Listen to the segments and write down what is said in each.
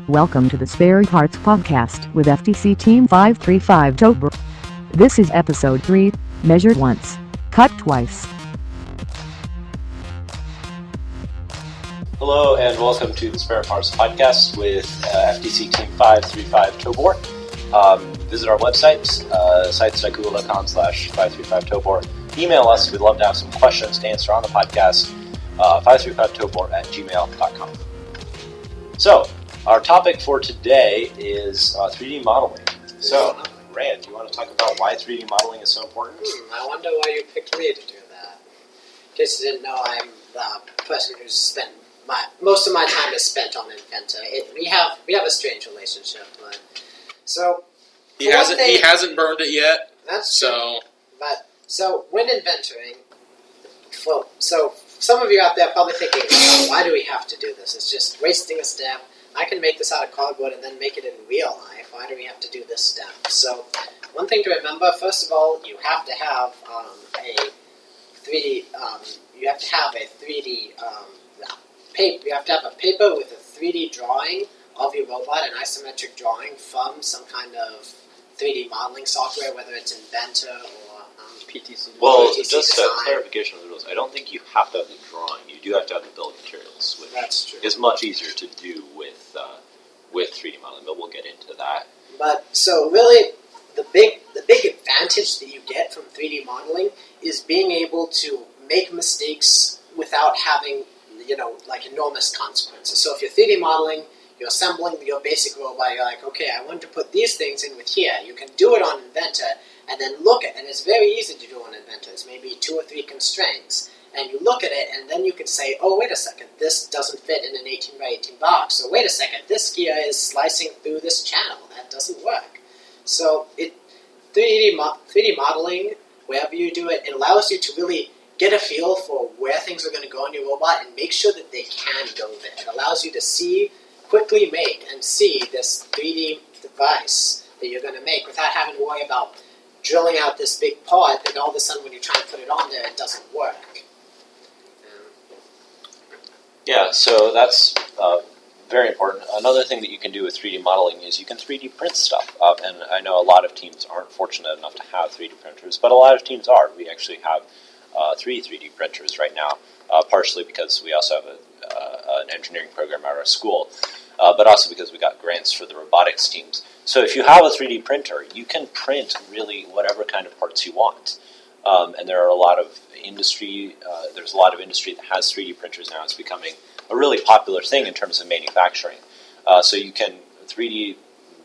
Welcome to the Spare Parts Podcast with FTC Team 535 Tober. This is episode 3, Measure Once, Cut Twice. Hello and welcome to the Spare Parts Podcast with FTC Team 535 Tobor. Visit our website, sites.google.com/535Tobor. Email us, we'd love to have some questions to answer on the podcast, 535Tobor@gmail.com. So, our topic for today is 3D modeling. So, Rand, do you want to talk about why 3D modeling is so important? I wonder why you picked me to do that. In case you didn't know, I'm the person who's spent most of my time is spent on Inventor. We have a strange relationship, but so he hasn't burned it yet. That's so. True. But when inventoring, so some of you out there are probably thinking, oh, why do we have to do this? It's just wasting a step. I can make this out of cardboard and then make it in real life. Why do we have to do this step? So one thing to remember, first of all, you have to have a 3D. You have to have a 3D paper. You have to have a paper with a 3D drawing of your robot, an isometric drawing from some kind of 3D modeling software, whether it's Inventor or PTC. Well, PTC just a design. clarification of the rules. I don't think you have to have the drawing. You do have to have the bill of materials, which That's true. is much easier to do with 3D modeling, but we'll get into that. But so really, the big advantage that you get from 3D modeling is being able to make mistakes without having, enormous consequences. So if you're 3D modeling, you're assembling your basic robot, you're like, okay, I want to put these things in with here. You can do it on Inventor, and then look at it, and it's very easy to do on Inventor. It's maybe 2 or 3 constraints. And you look at it, and then you can say, oh, wait a second, this doesn't fit in an 18 by 18 box. So wait a second, this gear is slicing through this channel. That doesn't work. So 3D modeling, wherever you do it, it allows you to really get a feel for where things are going to go in your robot and make sure that they can go there. It allows you to quickly make and see this 3D device that you're going to make without having to worry about drilling out this big part, and all of a sudden when you try and put it on there, it doesn't work. Yeah, so that's very important. Another thing that you can do with 3D modeling is you can 3D print stuff. And I know a lot of teams aren't fortunate enough to have 3D printers, but a lot of teams are. We actually have 3 3D printers right now, partially because we also have an engineering program at our school, but also because we got grants for the robotics teams. So if you have a 3D printer, you can print really whatever kind of parts you want. And there are a lot of industry, there's a lot of industry that has 3D printers now. It's becoming a really popular thing in terms of manufacturing. So you can 3D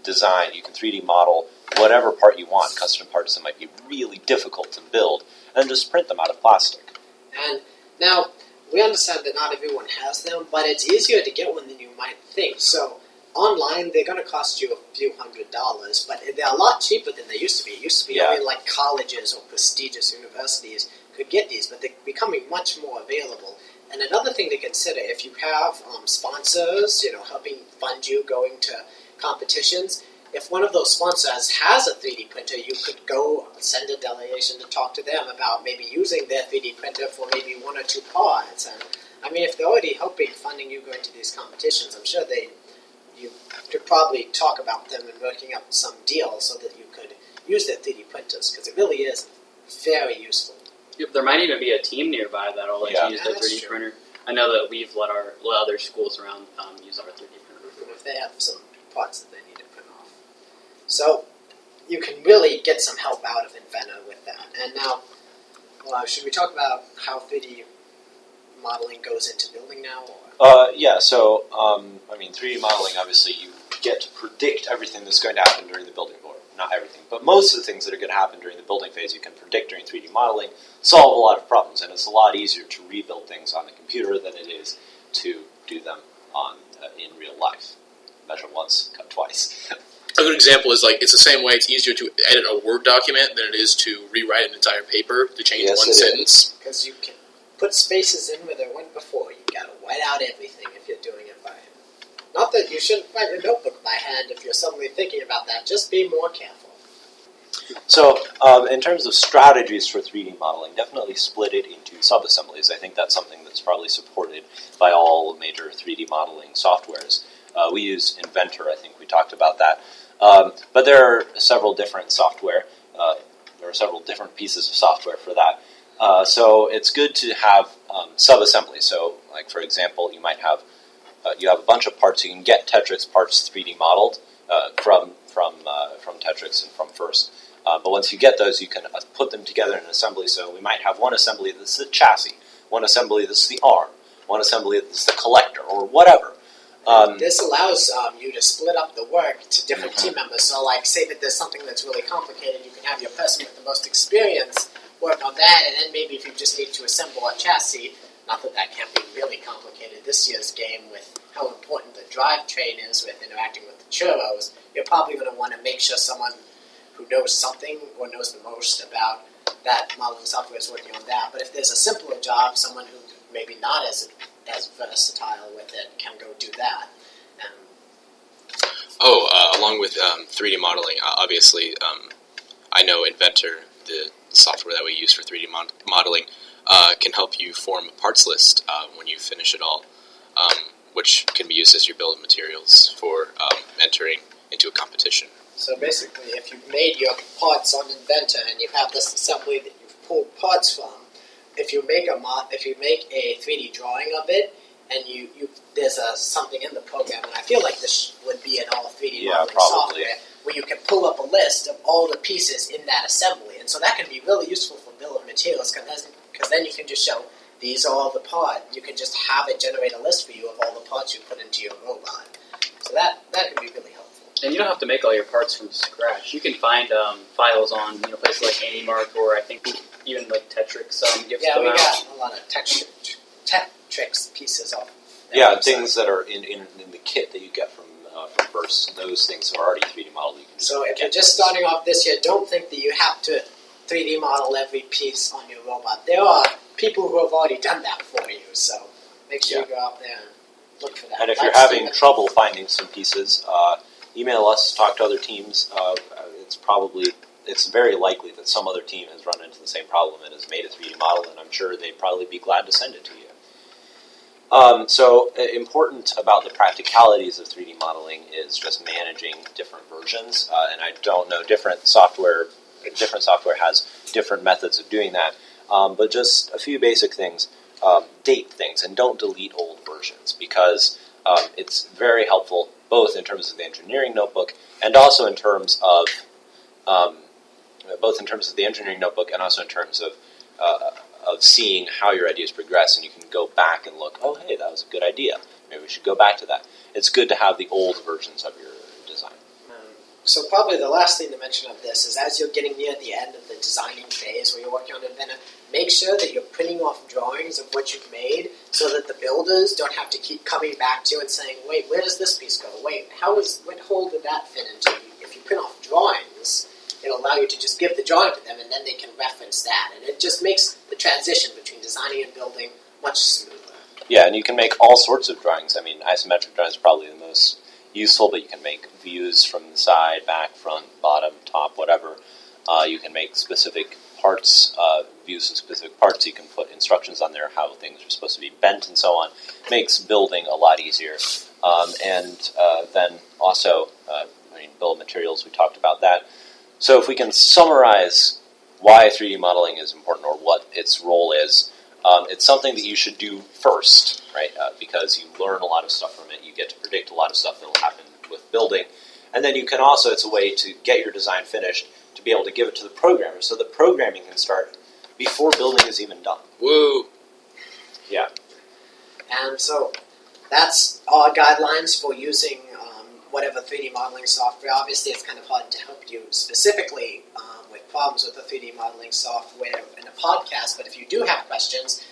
design, you can 3D model whatever part you want, custom parts that might be really difficult to build, and just print them out of plastic. And now, we understand that not everyone has them, but it's easier to get one than you might think. So online, they're going to cost you a few $100s, but they're a lot cheaper than they used to be. It used to be only like colleges or prestigious universities could get these, but they're becoming much more available. And another thing to consider, if you have sponsors, helping fund you going to competitions, if one of those sponsors has a 3D printer, you could go send a delegation to talk to them about maybe using their 3D printer for maybe 1 or 2 parts. And I mean, if they're already funding you going to these competitions, I'm sure you could probably talk about them and working up some deal so that you could use their 3D printers, because it really is very useful. Yep, there might even be a team nearby that'll let you use their 3D printer. I know that we've let other schools around use our 3D printer. If they have some parts that they need to print off. So you can really get some help out of Inventor with that. And now, should we talk about how 3D modeling goes into building now? Yeah, so, 3D modeling, obviously, you get to predict everything that's going to happen during the building, or not everything, but most of the things that are going to happen during the building phase you can predict during 3D modeling, solve a lot of problems, and it's a lot easier to rebuild things on the computer than it is to do them in real life. Measure once, cut twice. A good example is it's the same way it's easier to edit a Word document than it is to rewrite an entire paper to change one sentence. Because you can put spaces in where there weren't before. You gotta white out everything if you're doing it by hand. Not that you shouldn't write your notebook by hand if you're suddenly thinking about that. Just be more careful. So, in terms of strategies for 3D modeling, definitely split it into sub-assemblies. I think that's something that's probably supported by all major 3D modeling softwares. We use Inventor. I think we talked about that. But there are several different software. There are several different pieces of software for that. So it's good to have sub-assembly. So, like for example, you might have you have a bunch of parts. You can get Tetrix parts 3D modeled from Tetrix and from FIRST. But once you get those, you can put them together in an assembly. So we might have one assembly that's the chassis, one assembly that's the arm, one assembly that's the collector, or whatever. This allows you to split up the work to different team members. So, like, say that there's something that's really complicated, you can have your person with the most experience work on that, and then maybe if you just need to assemble a chassis, not that that can't be really complicated this year's game with how important the drivetrain is with interacting with the churros, you're probably going to want to make sure someone who knows something or knows the most about that modeling software is working on that. But if there's a simpler job, someone who maybe not as versatile with it can go do that. Along with 3D modeling, obviously, I know Inventor, the software that we use for 3D modeling, can help you form a parts list when you finish it all, which can be used as your bill of materials for entering into a competition. So basically, if you've made your parts on Inventor and you have this assembly that you've pulled parts from, if you make a 3D drawing of it, and there's something in the program, and I feel like this would be in all 3D modeling software, where you can pull up a list of all the pieces in that assembly, and so that can be really useful for bill of materials, because then you can just show, these are all the parts. You can just have it generate a list for you of all the parts you put into your robot. So that can be really helpful. And you don't have to make all your parts from scratch. You can find files on places like AnyMark, or I think even like Tetrix gives them out. Yeah, we got a lot of Tetrix pieces of. Things that are in the kit that you get from FIRST. Those things are already 3D modeled. So if you're just starting off this year, don't think that you have to 3D model every piece on your robot. There are people who have already done that for you, so make sure you go out there and look for that. And if you're having trouble finding some pieces, email us, talk to other teams. It's very likely that some other team has run into the same problem and has made a 3D model, and I'm sure they'd probably be glad to send it to you. So important about the practicalities of 3D modeling is just managing different versions, and I don't know, different software has different methods of doing that, but just a few basic things. Date things and don't delete old versions, because it's very helpful both in terms of the engineering notebook and also in terms of and also in terms of seeing how your ideas progress, and you can go back and look, oh, hey, that was a good idea. Maybe we should go back to that. It's good to have the old versions of your design. So probably the last thing to mention of this is, as you're getting near the end of the designing phase where you're working on Inventor, make sure that you're printing off drawings of what you've made so that the builders don't have to keep coming back to you and saying, wait, where does this piece go? Wait, what hole did that fit into? If you print off drawings, it'll allow you to just give the drawing to them, and then they can reference that. And it just makes the transition between designing and building much smoother. Yeah, and you can make all sorts of drawings. I mean, isometric drawings are probably the most useful, but you can make views from the side, back, front, bottom, top, whatever. You can make specific parts, views of specific parts. You can put instructions on there how things are supposed to be bent and so on. Makes building a lot easier. And then also, bill of materials, we talked about that. So if we can summarize why 3D modeling is important, or what its role is, it's something that you should do first, right? Because you learn a lot of stuff from it. You get to predict a lot of stuff that will happen with building. And then you can also, it's a way to get your design finished, to be able to give it to the programmer, so the programming can start before building is even done. Woo! Yeah. And so that's our guidelines for using whatever 3D modeling software. Obviously, it's kind of hard to help you specifically with problems with the 3D modeling software in a podcast, but if you do have questions,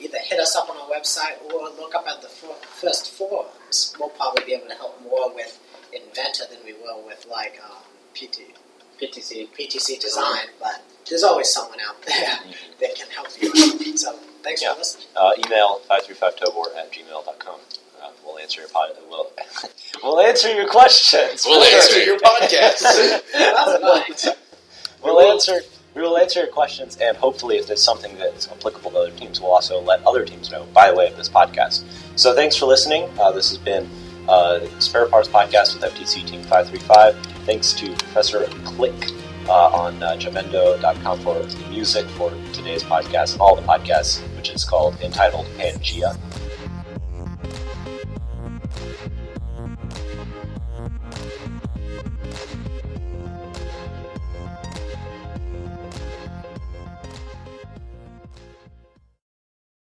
either hit us up on our website or look up at the FIRST forums. We'll probably be able to help more with Inventor than we will with PTC Design, but there's always someone out there that can help you. So thanks for listening. Email 535tobor@gmail.com. We'll answer your we'll answer your questions. We'll answer your podcast. We will answer your questions, and hopefully, if there's something that's applicable to other teams, we'll also let other teams know by way of this podcast. So, thanks for listening. This has been Spare Parts Podcast with FTC Team 535. Thanks to Professor Click on jamendo.com for the music for today's podcast and all the podcasts, which is entitled Pangea.